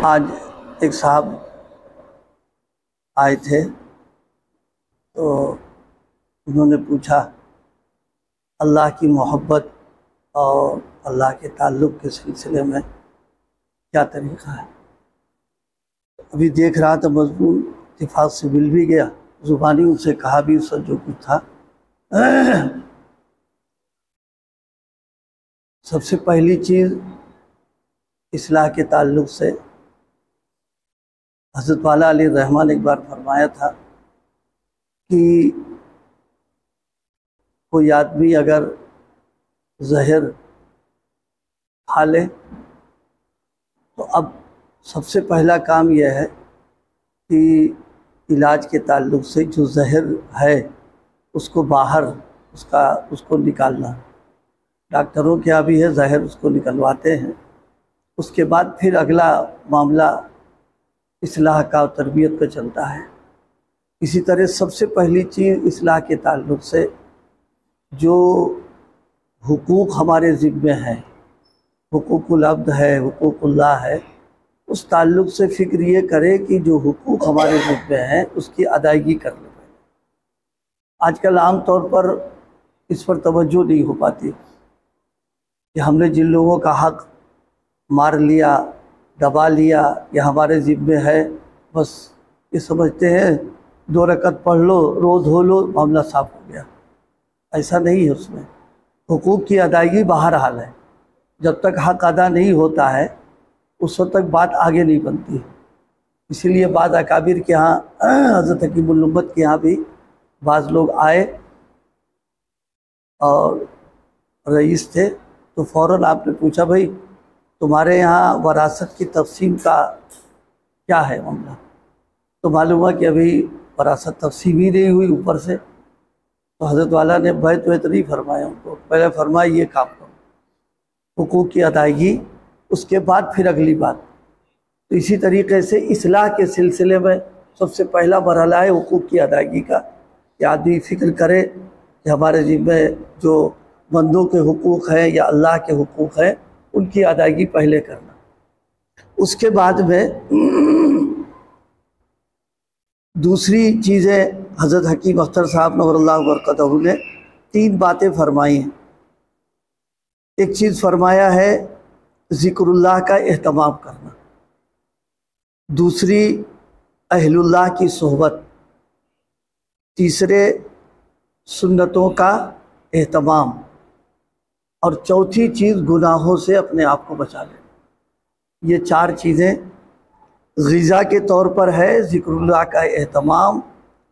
آج ایک صاحب آئے تھے تو انہوں نے پوچھا اللہ کی محبت اور اللہ کے تعلق کے سلسلے میں کیا طریقہ ہے۔ ابھی دیکھ رہا تھا مضمون اتفاق سے مل بھی گیا، زبانی ان سے کہا بھی اس وقت جو کچھ تھا۔ سب سے پہلی چیز اصلاح کے تعلق سے حضرت والا علیہ الرحمٰن نے ایک بار فرمایا تھا کہ کوئی آدمی اگر زہر کھا لے تو اب سب سے پہلا کام یہ ہے کہ علاج کے تعلق سے جو زہر ہے اس کو باہر اس کو نکالنا۔ ڈاکٹروں کے یہاں بھی ہے، زہر اس کو نکلواتے ہیں۔ اس کے بعد پھر اگلا معاملہ اصلاح کا اور تربیت کا چلتا ہے۔ اسی طرح سب سے پہلی چیز اصلاح کے تعلق سے جو حقوق ہمارے ذمے ہیں، حقوق العبد ہے، حقوق اللہ ہے، اس تعلق سے فکر یہ کرے کہ جو حقوق ہمارے ذمے ہیں اس کی ادائیگی کر لیں۔ آج کل عام طور پر اس پر توجہ نہیں ہو پاتی کہ ہم نے جن لوگوں کا حق مار لیا، دبا لیا، یہ ہمارے ذمے ہے، بس یہ سمجھتے ہیں 2 رکعت پڑھ لو، رو دھو لو، معاملہ صاف ہو گیا۔ ایسا نہیں ہے، اس میں حقوق کی ادائیگی بہرحال ہے۔ جب تک حق ادا نہیں ہوتا ہے اس وقت تک بات آگے نہیں بنتی۔ اسی لیے بعض اکابر کے ہاں، حضرت حکیم الامت کے ہاں بھی بعض لوگ آئے اور رئیس تھے تو فوراً آپ نے پوچھا بھائی تمہارے یہاں وراثت کی تقسیم کا کیا ہے معاملہ؟ تو معلوم ہوا کہ ابھی وراثت تقسیم ہی نہیں ہوئی اوپر سے۔ تو حضرت والا نے بیت نہیں فرمایا ان کو، پہلے فرمایا یہ کام کرو، حقوق کی ادائیگی، اس کے بعد پھر اگلی بات۔ تو اسی طریقے سے اصلاح کے سلسلے میں سب سے پہلا مرحلہ ہے حقوق کی ادائیگی کا، کہ آدمی فکر کرے کہ ہمارے ذمہ جو بندوں کے حقوق ہیں یا اللہ کے حقوق ہیں ان کی ادائیگی پہلے کرنا۔ اس کے بعد میں دوسری چیزیں حضرت حکیم اختر صاحب نور اللہ برکتہ نے 3 باتیں فرمائی ہیں۔ ایک چیز فرمایا ہے ذکر اللہ کا اہتمام کرنا، دوسری اہل اللہ کی صحبت، تیسرے سنتوں کا اہتمام، اور چوتھی چیز گناہوں سے اپنے آپ کو بچا لیں۔ یہ 4 چیزیں غذا کے طور پر ہے، ذکر اللہ کا اہتمام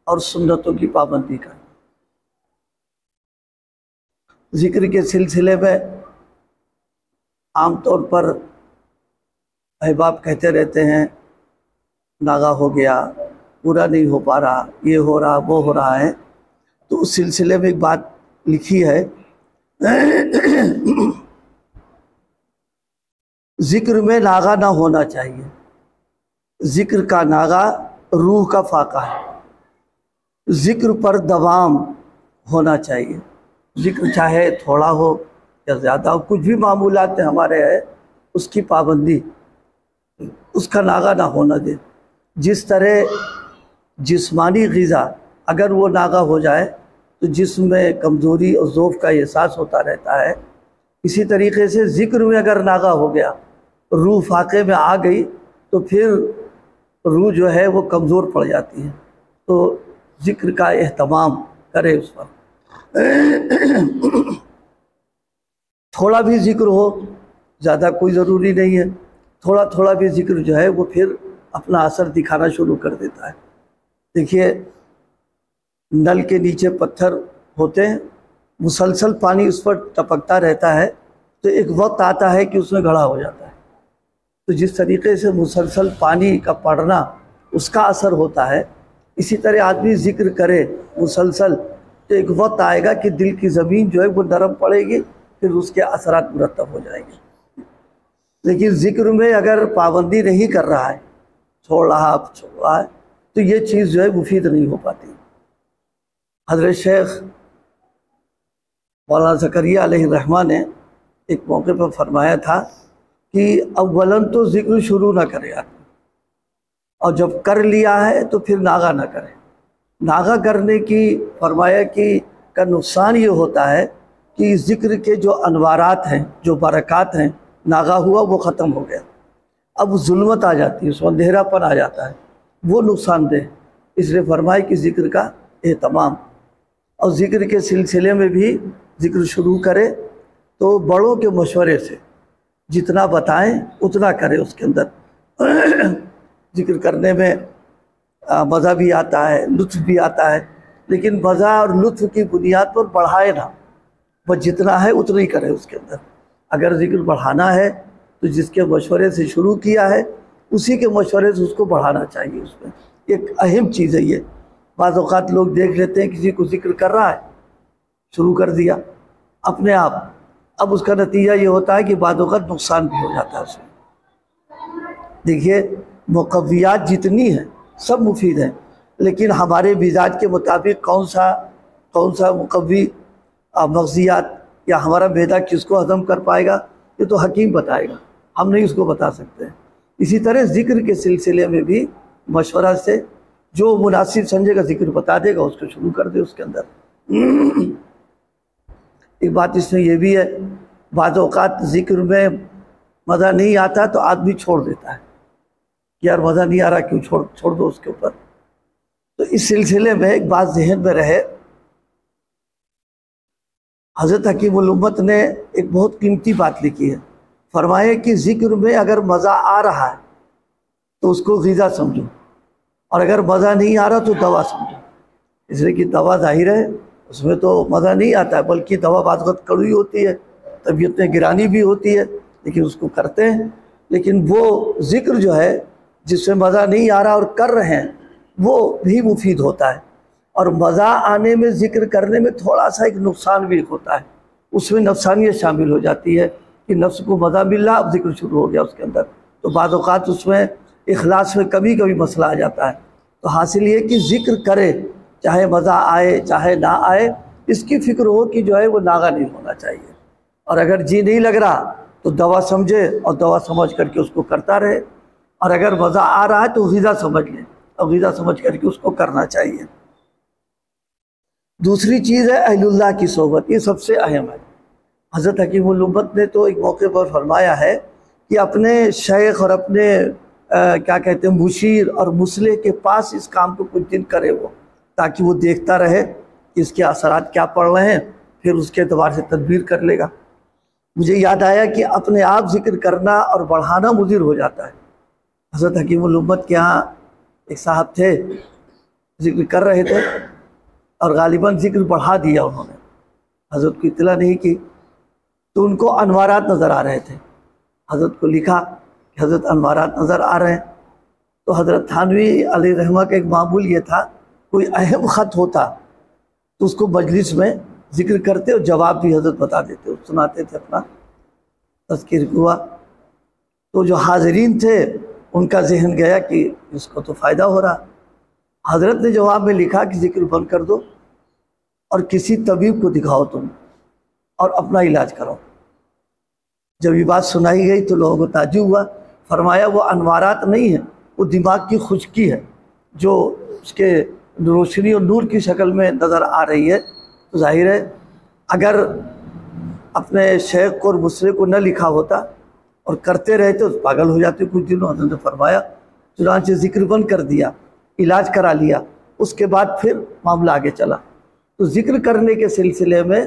اور سنتوں کی پابندی کرنا۔ ذکر کے سلسلے میں عام طور پر احباب کہتے رہتے ہیں ناغا ہو گیا، پورا نہیں ہو پا رہا، یہ ہو رہا وہ ہو رہا ہے۔ تو اس سلسلے میں ایک بات لکھی ہے، ذکر میں ناغا نہ ہونا چاہیے۔ ذکر کا ناغا روح کا فاقہ ہے، ذکر پر دوام ہونا چاہیے۔ ذکر چاہے تھوڑا ہو یا زیادہ ہو، کچھ بھی معمولات ہمارے ہیں اس کی پابندی، اس کا ناغا نہ ہونا دے۔ جس طرح جسمانی غذا اگر وہ ناغا ہو جائے تو جسم میں کمزوری اور ضعف کا احساس ہوتا رہتا ہے، اسی طریقے سے ذکر میں اگر ناغا ہو گیا، روح فاقے میں آ گئی تو پھر روح جو ہے وہ کمزور پڑ جاتی ہے۔ تو ذکر کا اہتمام کرے، اس پر تھوڑا بھی ذکر ہو، زیادہ کوئی ضروری نہیں ہے، تھوڑا تھوڑا بھی ذکر جو ہے وہ پھر اپنا اثر دکھانا شروع کر دیتا ہے۔ دیکھیے نل کے نیچے پتھر ہوتے ہیں، مسلسل پانی اس پر ٹپکتا رہتا ہے تو ایک وقت آتا ہے کہ اس میں گڑھا ہو جاتا ہے۔ تو جس طریقے سے مسلسل پانی کا پڑنا اس کا اثر ہوتا ہے، اسی طرح آدمی ذکر کرے مسلسل تو ایک وقت آئے گا کہ دل کی زمین جو ہے وہ نرم پڑے گی، پھر اس کے اثرات مرتب ہو جائیں گے۔ لیکن ذکر میں اگر پابندی نہیں کر رہا ہے، چھوڑ رہا ہے، تو یہ چیز جو ہے مفید نہیں ہو پاتی۔ حضرت شیخ مولانا زکریا علیہ الرحمٰن نے ایک موقع پر فرمایا تھا کہ اولاً تو ذکر شروع نہ کرے آدمی، اور جب کر لیا ہے تو پھر ناغہ نہ کرے۔ ناغہ کرنے کی فرمایا کہ کا نقصان یہ ہوتا ہے کہ ذکر کے جو انوارات ہیں، جو برکات ہیں، ناغہ ہوا وہ ختم ہو گیا، اب ظلمت آ جاتی ہے، اس میں اندھیرا پن آ جاتا ہے، وہ نقصان دہ۔ اس لیے فرمایا کہ ذکر کا اہتمام، اور ذکر کے سلسلے میں بھی ذکر شروع کرے تو بڑوں کے مشورے سے جتنا بتائیں اتنا کرے۔ اس کے اندر ذکر کرنے میں مزہ بھی آتا ہے، لطف بھی آتا ہے، لیکن مزہ اور لطف کی بنیاد پر بڑھائے نہ، وہ جتنا ہے اتنا ہی کرے اس کے اندر۔ اگر ذکر بڑھانا ہے تو جس کے مشورے سے شروع کیا ہے اسی کے مشورے سے اس کو بڑھانا چاہیے۔ اس میں ایک اہم چیز ہے یہ۔ بعض اوقات لوگ دیکھ لیتے ہیں کسی کو ذکر کر رہا ہے، شروع کر دیا اپنے آپ، اب اس کا نتیجہ یہ ہوتا ہے کہ بعض اوقات نقصان بھی ہو جاتا ہے اس میں۔ دیکھیے مقویات جتنی ہیں سب مفید ہیں، لیکن ہمارے مزاج کے مطابق کون سا مقوی مغزیات یا ہمارا معدہ کس کو ہضم کر پائے گا یہ تو حکیم بتائے گا، ہم نہیں اس کو بتا سکتے۔ اسی طرح ذکر کے سلسلے میں بھی مشورہ سے جو مناسب سمجھے گا ذکر بتا دے گا، اس کو شروع کر دے اس کے اندر۔ ایک بات اس میں یہ بھی ہے، بعض اوقات ذکر میں مزہ نہیں آتا تو آدمی چھوڑ دیتا ہے کہ یار مزہ نہیں آ رہا، کیوں چھوڑ دو اس کے اوپر۔ تو اس سلسلے میں ایک بات ذہن میں رہے، حضرت حکیم الامت نے ایک بہت قیمتی بات لکھی ہے، فرمائے کہ ذکر میں اگر مزہ آ رہا ہے تو اس کو غذا سمجھو، اور اگر مزہ نہیں آ رہا تو دوا سمجھو۔ اس لیے کہ دوا ظاہر ہے اس میں تو مزہ نہیں آتا ہے، بلکہ دوا بعض وقت کڑوی ہوتی ہے، طبیعت میں گرانی بھی ہوتی ہے، لیکن اس کو کرتے ہیں۔ لیکن وہ ذکر جو ہے جس میں مزہ نہیں آ رہا اور کر رہے ہیں وہ بھی مفید ہوتا ہے۔ اور مزہ آنے میں ذکر کرنے میں تھوڑا سا ایک نقصان بھی ہوتا ہے، اس میں نفسانیت شامل ہو جاتی ہے کہ نفس کو مزہ مل رہا، اب ذکر شروع ہو گیا اس کے اندر، تو بعض اوقات اس میں اخلاص میں کبھی مسئلہ آ جاتا ہے۔ تو حاصل یہ کہ ذکر کرے چاہے مزہ آئے چاہے نہ آئے، اس کی فکر ہو کہ جو ہے وہ ناغہ نہیں ہونا چاہیے، اور اگر جی نہیں لگ رہا تو دوا سمجھے اور دوا سمجھ کر کے اس کو کرتا رہے، اور اگر مزہ آ رہا ہے تو غذا سمجھ لیں اور غذا سمجھ کر کے اس کو کرنا چاہیے۔ دوسری چیز ہے اہل اللہ کی صحبت، یہ سب سے اہم ہے۔ حضرت حکیم الامت نے تو ایک موقع پر فرمایا ہے کہ اپنے شیخ اور اپنے کیا کہتے ہیں مشیر اور مصلح کے پاس اس کام کو کچھ دن کرے وہ، تاکہ وہ دیکھتا رہے کہ اس کے اثرات کیا پڑ رہے ہیں، پھر اس کے اعتبار سے تدبیر کر لے گا۔ مجھے یاد آیا کہ اپنے آپ ذکر کرنا اور بڑھانا مضر ہو جاتا ہے۔ حضرت حکیم الامت کے ہاں ایک صاحب تھے، ذکر کر رہے تھے اور غالباً ذکر بڑھا دیا انہوں نے، حضرت کو اطلاع نہیں کی، تو ان کو انوارات نظر آ رہے تھے۔ حضرت کو لکھا کہ حضرت انوارات نظر آ رہے ہیں۔ تو حضرت تھانوی علیہ رحمہ کا ایک معمول یہ تھا، کوئی اہم خط ہوتا تو اس کو مجلس میں ذکر کرتے اور جواب بھی حضرت بتا دیتے، سناتے تھے، اپنا تذکیر ہوا۔ تو جو حاضرین تھے ان کا ذہن گیا کہ اس کو تو فائدہ ہو رہا۔ حضرت نے جواب میں لکھا کہ ذکر بند کر دو اور کسی طبیب کو دکھاؤ تم اور اپنا علاج کرو۔ جب یہ بات سنائی گئی تو لوگوں کو تعجب ہوا، فرمایا وہ انوارات نہیں ہیں، وہ دماغ کی خشکی ہے جو اس کے روشنی اور نور کی شکل میں نظر آ رہی ہے۔ تو ظاہر ہے اگر اپنے شیخ کو اور مصلح کو نہ لکھا ہوتا اور کرتے رہتے تو پاگل ہو جاتے کچھ دنوں۔ حضرت نے فرمایا چنانچہ ذکر بند کر دیا، علاج کرا لیا، اس کے بعد پھر معاملہ آگے چلا۔ تو ذکر کرنے کے سلسلے میں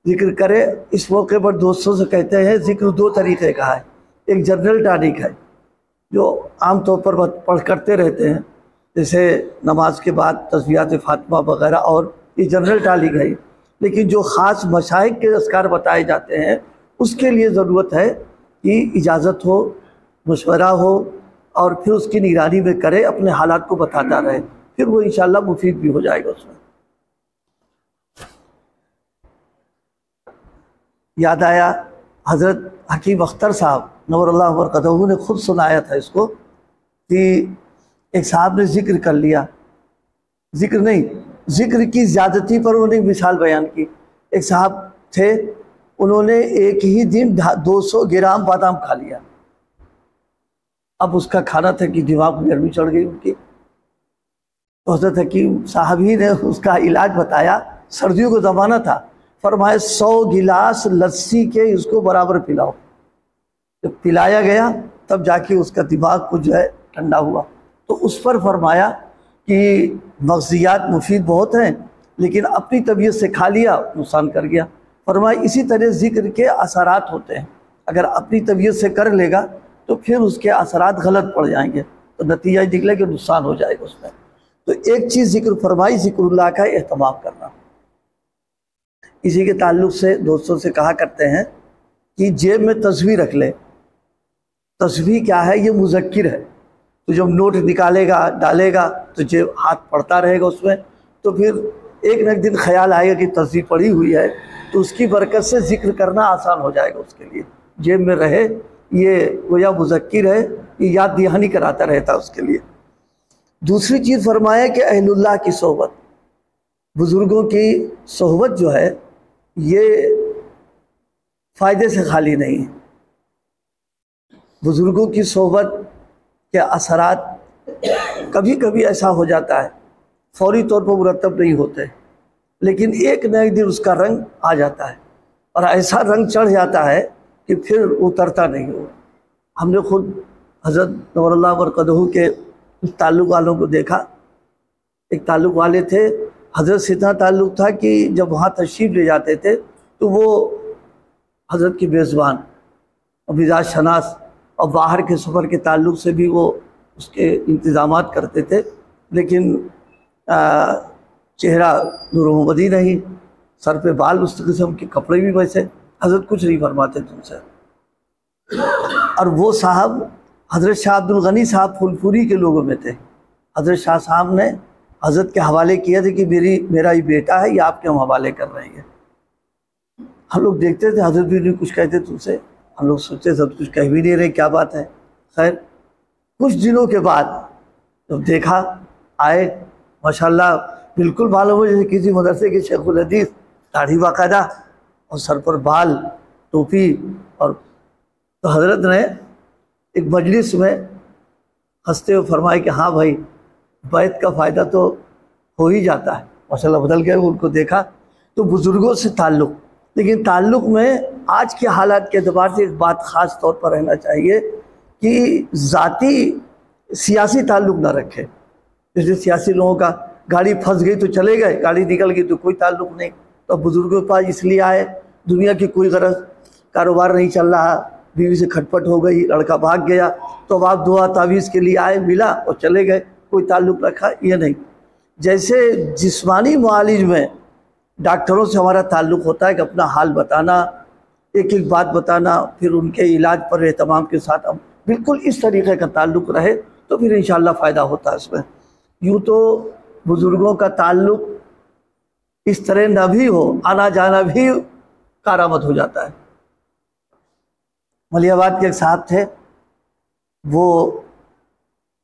ذکر کرے، اس موقع پر دوستوں سے کہتے ہیں ذکر دو طریقے کا ہے، ایک جنرل ٹانک ہے جو عام طور پر پڑھ کرتے رہتے ہیں، جیسے نماز کے بعد تسبیحات فاطمہ وغیرہ، اور یہ جنرل ٹانک ہے۔ لیکن جو خاص مشائخ کے اذکار بتائے جاتے ہیں اس کے لیے ضرورت ہے کہ اجازت ہو، مشورہ ہو، اور پھر اس کی نگرانی میں کرے، اپنے حالات کو بتاتا رہے، پھر وہ انشاءاللہ مفید بھی ہو جائے گا اس میں۔ یاد آیا حضرت حکیم اختر صاحب نور اللہ برکتہ نے خود سنایا تھا اس کو، کہ ایک صاحب نے ذکر کر لیا، ذکر نہیں، ذکر کی زیادتی پر انہوں نے مثال بیان کی۔ ایک صاحب تھے، انہوں نے ایک ہی دن 200 گرام بادام کھا لیا، اب اس کا کھانا تھا کہ دماغ میں گرمی چڑھ گئی ان کی، تو حضرت حکیم صاحب ہی نے اس کا علاج بتایا، سردیوں کا زمانہ تھا، فرمائے 100 گلاس لسی کے اس کو برابر پلاؤ۔ جب پلایا گیا تب جا کے اس کا دماغ کو جو ہے ٹھنڈا ہوا۔ تو اس پر فرمایا کہ مغزیات مفید بہت ہیں لیکن اپنی طبیعت سے کھا لیا نقصان کر گیا۔ فرمایا اسی طرح ذکر کے اثرات ہوتے ہیں، اگر اپنی طبیعت سے کر لے گا تو پھر اس کے اثرات غلط پڑ جائیں گے، تو نتیجہ نکلے کہ نقصان ہو جائے گا اس میں۔ تو ایک چیز ذکر فرمائی، ذکر اللہ کا اہتمام کرنا۔ اسی کے تعلق سے دوستوں سے کہا کرتے ہیں کہ جیب میں تسبیح رکھ لے۔ تسبیح کیا ہے؟ یہ مذکر ہے، تو جب نوٹ نکالے گا ڈالے گا تو جیب ہاتھ پڑتا رہے گا اس میں، تو پھر ایک نہ ایک دن خیال آئے گا کہ تسبیح پڑی ہوئی ہے، تو اس کی برکت سے ذکر کرنا آسان ہو جائے گا اس کے لیے۔ جیب میں رہے، یہ گویا مذکر ہے، یہ یاد دہانی کراتا رہتا اس کے لیے۔ دوسری چیز فرمایا کہ اہل اللہ کی صحبت، بزرگوں کی صحبت جو ہے یہ فائدے سے خالی نہیں ہے۔ بزرگوں کی صحبت کے اثرات کبھی کبھی ایسا ہو جاتا ہے، فوری طور پر مرتب نہیں ہوتے، لیکن ایک نہ ایک دن اس کا رنگ آ جاتا ہے، اور ایسا رنگ چڑھ جاتا ہے کہ پھر اترتا نہیں ہو۔ ہم نے خود حضرت نور اللہ برکتہ کے تعلق والوں کو دیکھا۔ ایک تعلق والے تھے، حضرت سے اتنا تعلق تھا کہ جب وہاں تشریف لے جاتے تھے تو وہ حضرت کی میزبان اور مزاج شناس، اور باہر کے سفر کے تعلق سے بھی وہ اس کے انتظامات کرتے تھے، لیکن چہرہ نور محمدی نہیں، سر پہ بال اس قسم کے، کپڑے بھی ویسے، حضرت کچھ نہیں فرماتے تم سے۔ اور وہ صاحب حضرت شاہ عبد الغنی صاحب پھولپوری کے لوگوں میں تھے۔ حضرت شاہ صاحب نے حضرت کے حوالے کیا تھا کہ میرا یہ بیٹا ہے، یہ آپ کے ہم حوالے کر رہے ہیں۔ ہم لوگ دیکھتے تھے، حضرت بھی نہیں کچھ کہتے تم سے، ہم لوگ سوچتے سب کچھ کہہ بھی نہیں رہے، کیا بات ہے۔ خیر کچھ دنوں کے بعد جب دیکھا آئے، ماشاءاللہ بالکل معلوم ہو جیسے کسی مدرسے کے شیخ الحدیث، داڑھی باقاعدہ اور سر پر بال، ٹوپی، اور تو حضرت نے ایک مجلس میں ہنستے ہوئے فرمایا کہ ہاں بھائی، بیعت کا فائدہ تو ہو ہی جاتا ہے۔ ماشاءاللہ بدل گئے، ان کو دیکھا تو بزرگوں سے تعلق، لیکن تعلق میں آج کے حالات کے اعتبار سے ایک بات خاص طور پر رہنا چاہیے کہ ذاتی سیاسی تعلق نہ رکھے۔ جیسے سیاسی لوگوں کا گاڑی پھنس گئی تو چلے گئے، گاڑی نکل گئی تو کوئی تعلق نہیں، تو بزرگوں کے پاس اس لیے آئے، دنیا کی کوئی غرض، کاروبار نہیں چل رہا، بیوی سے کھٹپٹ ہو گئی، لڑکا بھاگ گیا، تو اب آپ دعا تعویذ کے لیے آئے، ملا اور چلے گئے، کوئی تعلق رکھا، یہ نہیں۔ جیسے جسمانی معالج میں ڈاکٹروں سے ہمارا تعلق ہوتا ہے کہ اپنا حال بتانا، ایک ایک بات بتانا، پھر ان کے علاج پر اہتمام کے ساتھ ہم بالکل اس طریقے کا تعلق رہے تو پھر انشاءاللہ فائدہ ہوتا ہے اس میں۔ یوں تو بزرگوں کا تعلق اس طرح نہ بھی ہو، آنا جانا بھی کارآمد ہو جاتا ہے۔ ملیح آباد کے ایک صاحب تھے، وہ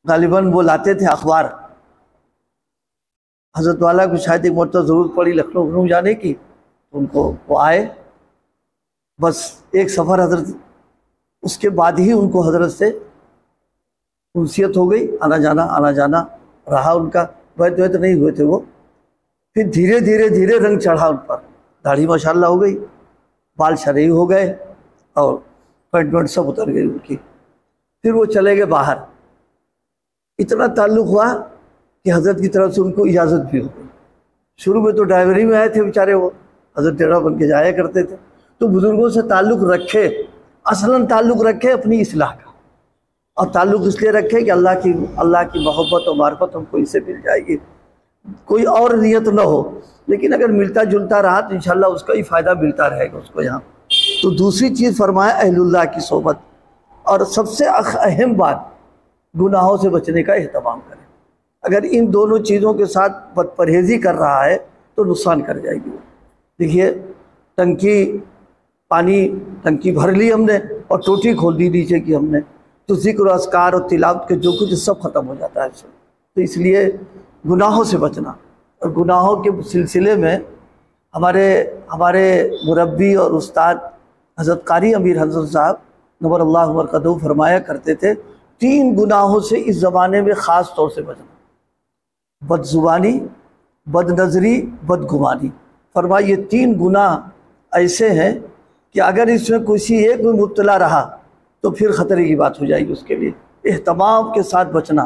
غالباً وہ لاتے تھے اخبار، حضرت والا کو شاید ایک مرتبہ ضرورت پڑی لکھنؤ جانے کی، تو ان کو وہ آئے، بس ایک سفر حضرت، اس کے بعد ہی ان کو حضرت سے انسیت ہو گئی، آنا جانا رہا ان کا، بیعت نہیں ہوئے تھے وہ، پھر دھیرے دھیرے رنگ چڑھا ان پر، داڑھی ماشاءاللہ ہو گئی، بال شرعی ہو گئے، اور پینٹ سب اتر گئی ان کی، پھر وہ چلے گئے باہر۔ اتنا تعلق ہوا کہ حضرت کی طرف سے ان کو اجازت بھی ہو گئی۔ شروع میں تو ڈرائیوری میں آئے تھے بیچارے، وہ حضرت ڈرائیور بن کے جایا کرتے تھے۔ تو بزرگوں سے تعلق رکھے، اصلاً تعلق رکھے اپنی اصلاح کا، اور تعلق اس لیے رکھے کہ اللہ کی محبت اور معرفت ہم کو اس سے مل جائے گی، کوئی اور نیت نہ ہو، لیکن اگر ملتا جلتا رہا تو انشاءاللہ اس کا ہی فائدہ ملتا رہے گا اس کو یہاں۔ تو دوسری چیز فرمایا اہل اللہ کی صحبت، اور سب سے اہم بات گناہوں سے بچنے کا اہتمام کریں۔ اگر ان دونوں چیزوں کے ساتھ بد پرہیزی کر رہا ہے تو نقصان کر جائے گی۔ دیکھیے ٹنکی بھر لی ہم نے اور ٹوٹی کھول دی نیچے کی ہم نے، تو ذکر و اذکار اور تلاوت کے جو کچھ سب ختم ہو جاتا ہے اس میں۔ تو اس لیے گناہوں سے بچنا، اور گناہوں کے سلسلے میں ہمارے مربی اور استاد حضرت قاری امیر حضرت صاحب نور اللہ مرقدہ فرمایا کرتے تھے 3 گناہوں سے اس زمانے میں خاص طور سے بچنا، بد زبانی، بد نظری، بدگمانی۔ فرمایا یہ 3 گناہ ایسے ہیں کہ اگر اس میں کسی ایک میں مبتلا رہا تو پھر خطرے کی بات ہو جائے گی اس کے لیے۔ اہتمام کے ساتھ بچنا،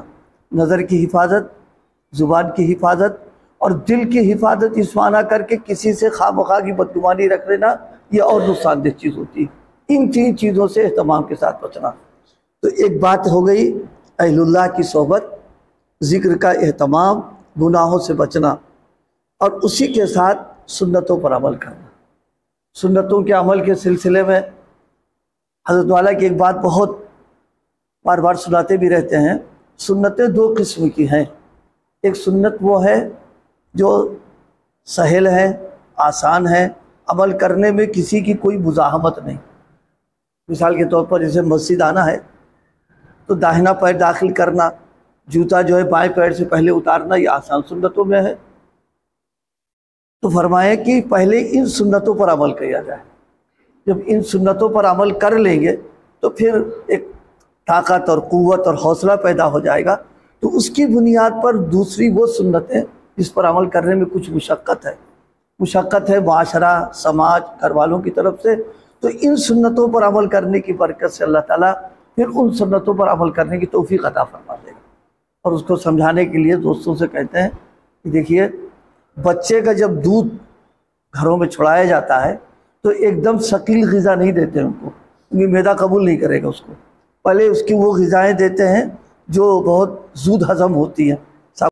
نظر کی حفاظت، زبان کی حفاظت اور دل کی حفاظت، اس معنی کر کے کسی سے خواہ مخواہ کی بدگمانی رکھ لینا یہ اور نقصان دہ چیز ہوتی ہے۔ ان 3 چیزوں سے اہتمام کے ساتھ بچنا۔ تو ایک بات ہو گئی اہل اللہ کی صحبت، ذکر کا اہتمام، گناہوں سے بچنا، اور اسی کے ساتھ سنتوں پر عمل کرنا۔ سنتوں کے عمل کے سلسلے میں حضرت والا کی ایک بات بہت بار بار سناتے بھی رہتے ہیں۔ سنتیں 2 قسم کی ہیں، ایک سنت وہ ہے جو سہل ہے، آسان ہے، عمل کرنے میں کسی کی کوئی مزاحمت نہیں۔ مثال کے طور پر جیسے مسجد آنا ہے تو داہنا پیر داخل کرنا، جوتا جو ہے بائیں پیر سے پہلے اتارنا، یہ آسان سنتوں میں ہے۔ تو فرمایا کہ پہلے ان سنتوں پر عمل کیا جائے، جب ان سنتوں پر عمل کر لیں گے تو پھر ایک طاقت اور قوت اور حوصلہ پیدا ہو جائے گا۔ تو اس کی بنیاد پر دوسری وہ سنتیں جس پر عمل کرنے میں کچھ مشقت ہے معاشرہ، سماج، گھر والوں کی طرف سے، تو ان سنتوں پر عمل کرنے کی برکت سے اللہ تعالیٰ پھر ان سنتوں پر عمل کرنے کی توفیق عطا فرما دے گا۔ اور اس کو سمجھانے کے لیے دوستوں سے کہتے ہیں کہ دیکھیے، بچے کا جب دودھ گھروں میں چھڑایا جاتا ہے تو ایک دم ثقیل غذا نہیں دیتے ان کو، کیونکہ معدہ قبول نہیں کرے گا اس کو۔ پہلے اس کی وہ غذائیں دیتے ہیں جو بہت زود ہضم ہوتی ہیں،